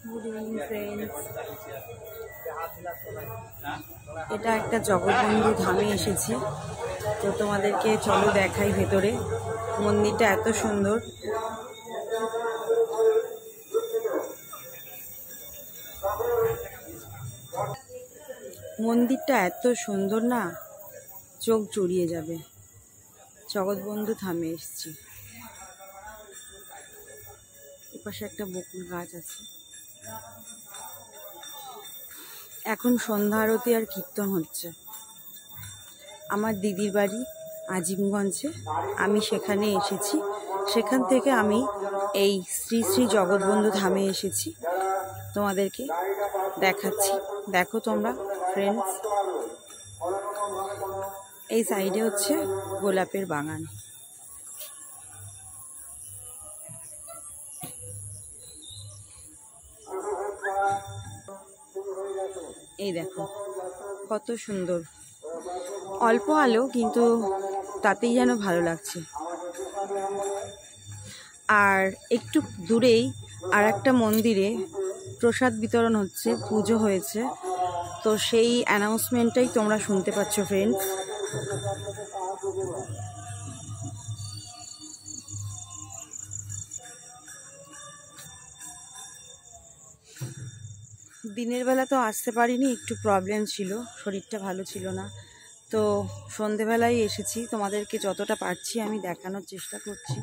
Good evening friends, এটা একটা জগৎবন্ধু ধামে এসেছি। তো তোমাদেরকে চলো দেখাই ভেতরে। মন্দিরটা এত সুন্দর, মন্দিরটা এত সুন্দর না, চোখ জুড়িয়ে যাবে। জগৎবন্ধু ধামে এসেছি। এপাশে একটা বকুল গাছ আছে। এখন সন্ধ্যা আরতি আর কীর্তন হচ্ছে। আমার দিদির বাড়ি আজিমগঞ্জে, আমি সেখানে এসেছি। সেখান থেকে আমি এই শ্রী শ্রী জগৎবন্ধু ধামে এসেছি, তোমাদেরকে দেখাচ্ছি। দেখো তোমরা ফ্রেন্ডস, এই সাইডে হচ্ছে গোলাপের বাগান। এই দেখো কত সুন্দর, অল্প আলো কিন্তু তাতেই যেন ভালো লাগছে। আর একটু দূরেই আর একটা মন্দিরে প্রসাদ বিতরণ হচ্ছে, পুজো হয়েছে। তো সেই অ্যানাউন্সমেন্টটাই তোমরা শুনতে পাচ্ছ ফ্রেন্ডস। দিনের বেলা তো আসতে পারিনি, একটু প্রবলেম ছিল, শরীরটা ভালো ছিল না। তো সন্ধেবেলায় এসেছি, তোমাদেরকে যতটা পারছি আমি দেখানোর চেষ্টা করছি।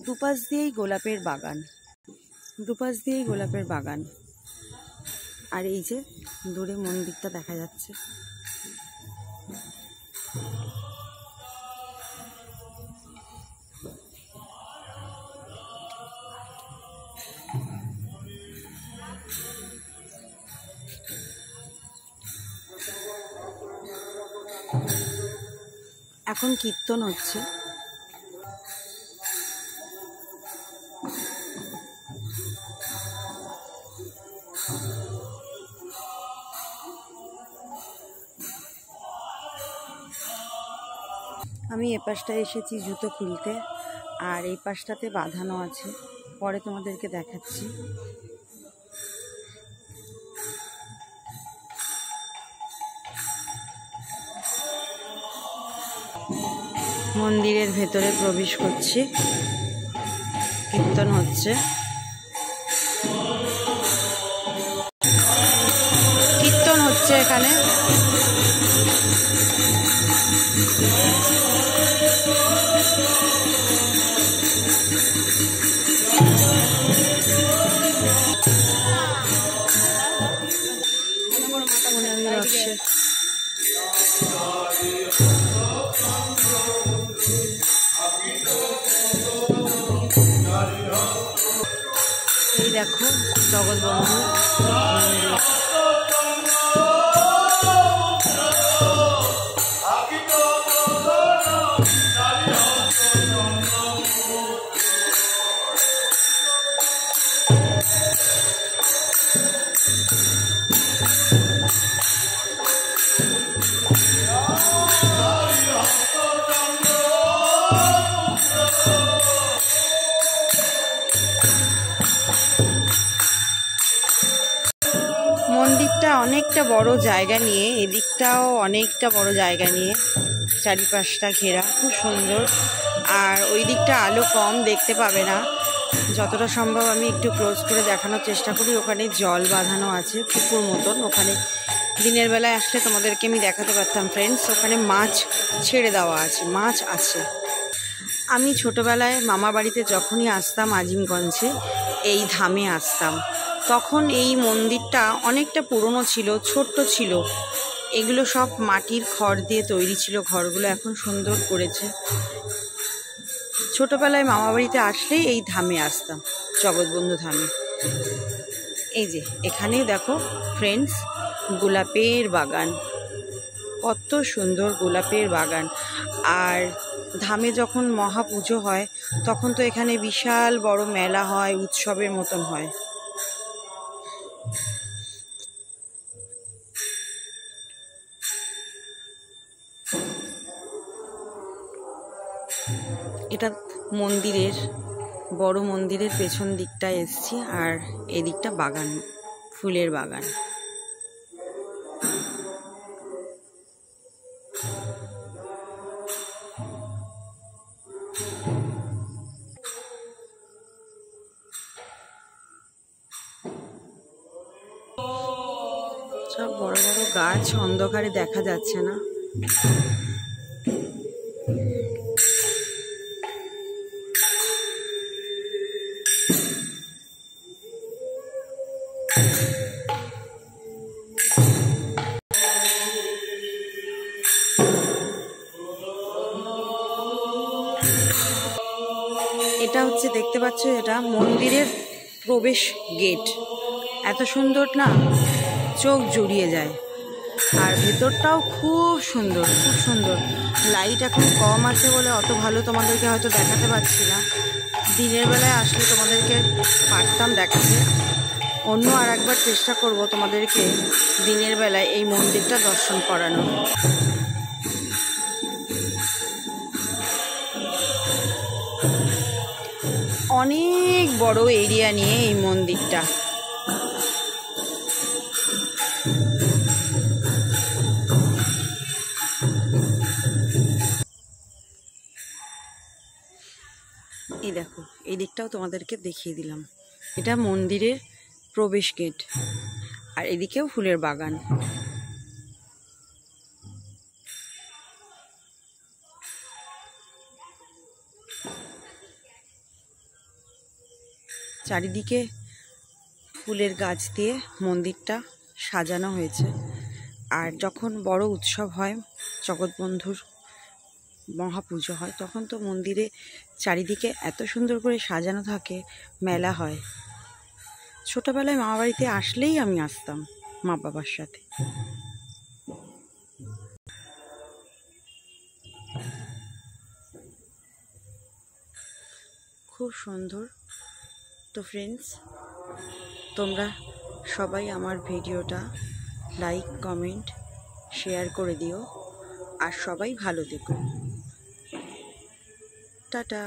দুপাশ দিয়েই গোলাপের বাগান, দুপাশ দিয়েই গোলাপের বাগান। আর এই যে দূরে মন্দিরটা দেখা যাচ্ছে। এখন কীর্তন হচ্ছে। আমি এ পাশটায় এসেছি জুতো খুলতে, আর এই পাশটাতে বাঁধানো আছে, পরে তোমাদেরকে দেখাচ্ছি। মন্দিরের ভেতরে প্রবেশ করছি, কীর্তন হচ্ছে। কীর্তন হচ্ছে এখানে। এই দেখো জগৎবন্ধু মন্দির। মন্দিরটা অনেকটা বড় জায়গা নিয়ে, এদিকটাও অনেকটা বড় জায়গা নিয়ে, চারিপাশটা ঘেরা, খুব সুন্দর। আর ওই দিকটা আলো কম, দেখতে পাবে না। যতটা সম্ভব আমি একটু ক্লোজ করে দেখানোর চেষ্টা করি। ওখানে জল বাঁধানো আছে পুকুর মতন, ওখানে দিনের বেলায় আসলে তোমাদেরকে আমি দেখাতে পারতাম ফ্রেন্ডস। ওখানে মাছ ছেড়ে দেওয়া আছে, মাছ আছে। আমি ছোটবেলায় মামা বাড়িতে যখনই আসতাম আজিমগঞ্জে, এই ধামে আসতাম। তখন এই মন্দিরটা অনেকটা পুরনো ছিল, ছোট্ট ছিল। এগুলো সব মাটির খড় দিয়ে তৈরি ছিল, ঘরগুলো এখন সুন্দর করেছে। ছোটবেলায় মামা বাড়িতে আসলেই এই ধামে আসতাম, জগৎবন্ধু ধামে। এই যে এখানেও দেখো ফ্রেন্ডস, গোলাপের বাগান, কত সুন্দর গোলাপের বাগান। আর ধামে যখন মহাপুজো হয় তখন তো এখানে বিশাল বড় মেলা হয়, উৎসবের মতন হয়। এটা মন্দিরের বড় মন্দিরের পেছন দিকটায় এসছি, আর এদিকটা বাগান, ফুলের বাগান। সব বড় বড় গাছ, অন্ধকারে দেখা যাচ্ছে না। এটা হচ্ছে, দেখতে পাচ্ছ, এটা মন্দিরের প্রবেশ গেট। এত সুন্দর না, চোখ জুড়িয়ে যায়। আর ভেতরটাও খুব সুন্দর, খুব সুন্দর। লাইট এখন কম আছে বলে অত ভালো তোমাদেরকে হয়তো দেখাতে পারছি না। দিনের বেলায় আসলে তোমাদেরকে পারতাম দেখাতে। অন্য আর একবার চেষ্টা করব তোমাদেরকে দিনের বেলায় এই মন্দিরটা দর্শন করানো। অনেক বড় এরিয়া নিয়ে এই মন্দিরটা। এই দেখো, এই দিকটাও তোমাদেরকে দেখিয়ে দিলাম। এটা মন্দিরের প্রবেশ গেট, আর এদিকেও ফুলের বাগান। চারিদিকে ফুলের গাছ দিয়ে মন্দিরটা সাজানো হয়েছে। আর যখন বড় উৎসব হয়, জগৎবন্ধুর মহাপুজো হয়, তখন তো মন্দিরে চারিদিকে এত সুন্দর করে সাজানো থাকে, মেলা হয়। ছোটবেলায় মামা বাড়িতে আসলেই আমি আসতাম মা বাবার সাথে। খুব সুন্দর। তো ফ্রেন্ডস, তোমরা সবাই আমার ভিডিওটা লাইক, কমেন্ট, শেয়ার করে দিও। আর সবাই ভালো থেকো। টাটা।